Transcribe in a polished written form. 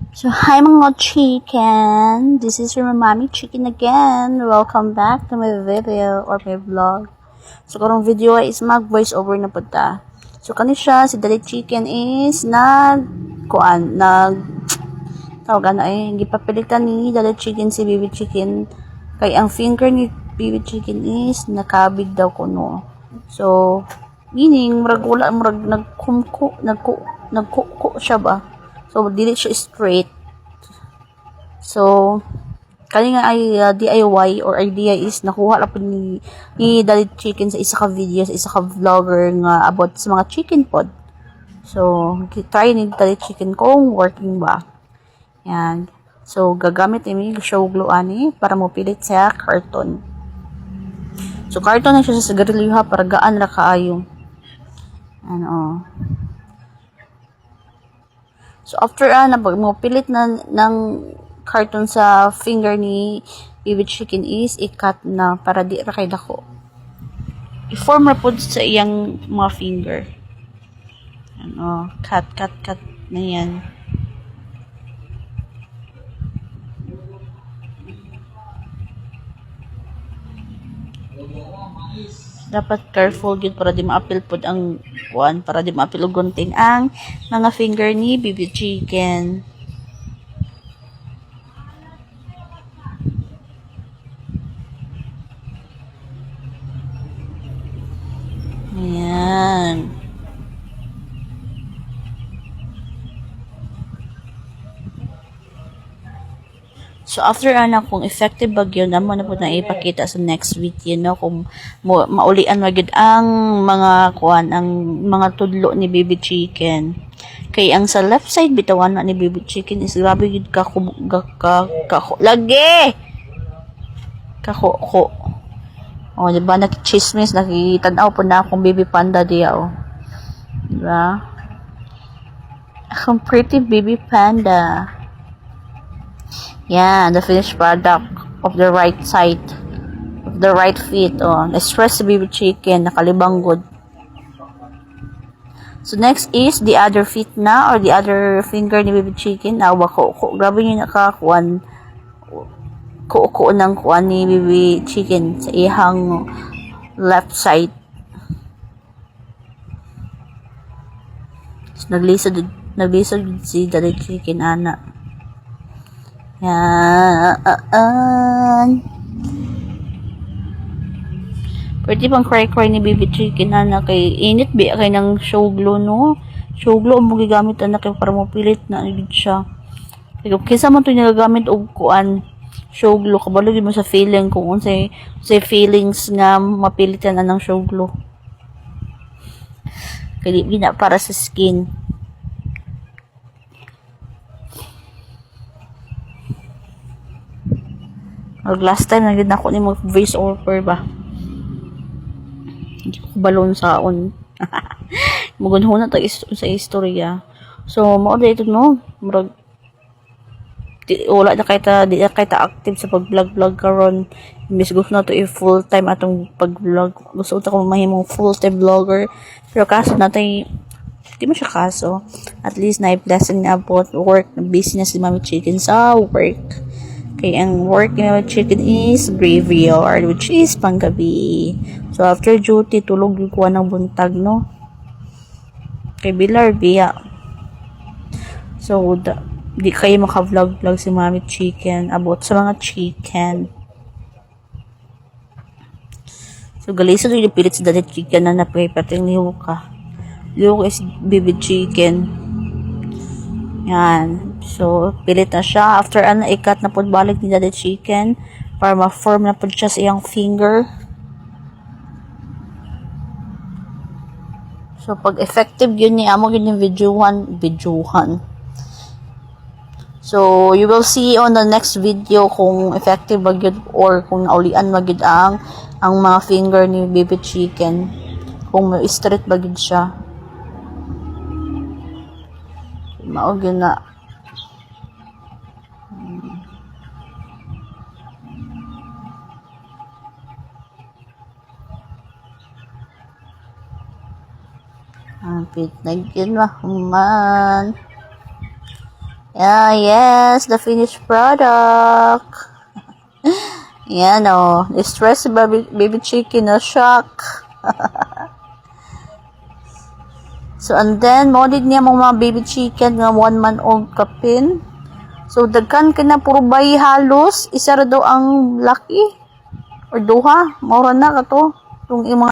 So, hi mga chicken! This is your mommy chicken again. Welcome back to my video or my vlog. So, karong video is mag-voice over na po ta. So, kanisya, si Daddy Chicken is tawagan na hindi papilitan ni Daddy Chicken si Baby Chicken. Kay ang finger ni Baby Chicken is nakabig daw kuno. So, meaning, nagkuko siya ba? So, dili siya straight. So, kani nga ay DIY or idea is nakuha lang po ni Daddy Chicken sa isa ka video, sa isa ka vlogger nga about sa mga chicken pod. So, try ni Daddy Chicken kung working ba. Yan. So, gagamit ni show glue ani para mo pilit sa carton. So, carton na siya sa sigarilyo ha para gaan ra kaayo. Ano. So, after pag mo pilit na ng carton sa finger ni Baby Chicken is i-cut na para di ra kay dako. I-form ra pod sa iyang mga finger. Ano, cut na yan. Dapat careful gid para di maapil pod ang kuan, para di maapil og gunting ang mga finger ni Baby Chicken. Ayan. So, after kung effective bagyo na mo na po na ipakita sa next video, no? Kung maulian magid ang mga kuan, ang mga tudlo ni Baby Chicken. Kay ang sa left side, bitawan na ni Baby Chicken is grabe gid lagi! Kako. O, diba? Nakichismis, nakitanaw po na akong baby panda diya, o. Diba? Akong pretty baby panda. Yeah, the finished product of the right side, of the right feet. Oh, na-stress si Baby Chicken, nakalibang good. So, next is the other feet na, or the other finger ni Baby Chicken. Ko. Grabe nyo nakakuan. Ko ng kuan ni Baby Chicken sa ihang left side. So, naglisod si Daddy Chicken, ana. Yan. Pwede pang cry ni Baby Chicken na kay init bi kay ng show glue, no? Show glue mo gigamit na kay para mo pilit na gid siya. Kay kinsa man to nagagamit og kuan show glue, kabalo gid mo sa feeling kung unsay feelings nga mapilitan na ng show glue. Kay di na para sa skin. Last time nagid nako ni mo voice over ba. Hindi ko balon saon. Mugunho na ta sa istorya. So mao ito, no. Murag wala na di na kita active sa pag-vlog karon. Imbes gusto na to full time atong pag-vlog. Gusto ko mahimong full time vlogger. Pero kaso natay di mo siya kaso. At least na blessing na about work, business ni Mommy Chicken sa work. Okay, ang work ni Chicken is graveyard, which is panggabi. So, after duty, tulog yung kuha ng buntag, no? Kay Bilar, biya. So, di kayo maka-vlog si Mommy Chicken about sa mga chicken. So, galisa yung pilit si Daddy Chicken na napapating liho ka. Liho is Baby Chicken. Yan. So, pilit na siya. After ikat na po balik ni Daddy Chicken para ma-form na po siya sa iyang finger. So, pag effective yun ni amo yun yung videohan. So, you will see on the next video kung effective ba yun or kung naulian magid ang mga finger ni Baby Chicken. Kung may straight ba yun siya. Maog yun na. Pit na yun man. Ah, yes, the finished product. Yan o. Distress si baby chicken na shock. So, and then, modid niya mga baby chicken nga 1-month-old kapin. So, dagkan ka na puro bayi halos. Isa ra daw ang laki. Or duha. Maura na ka to. Itong mga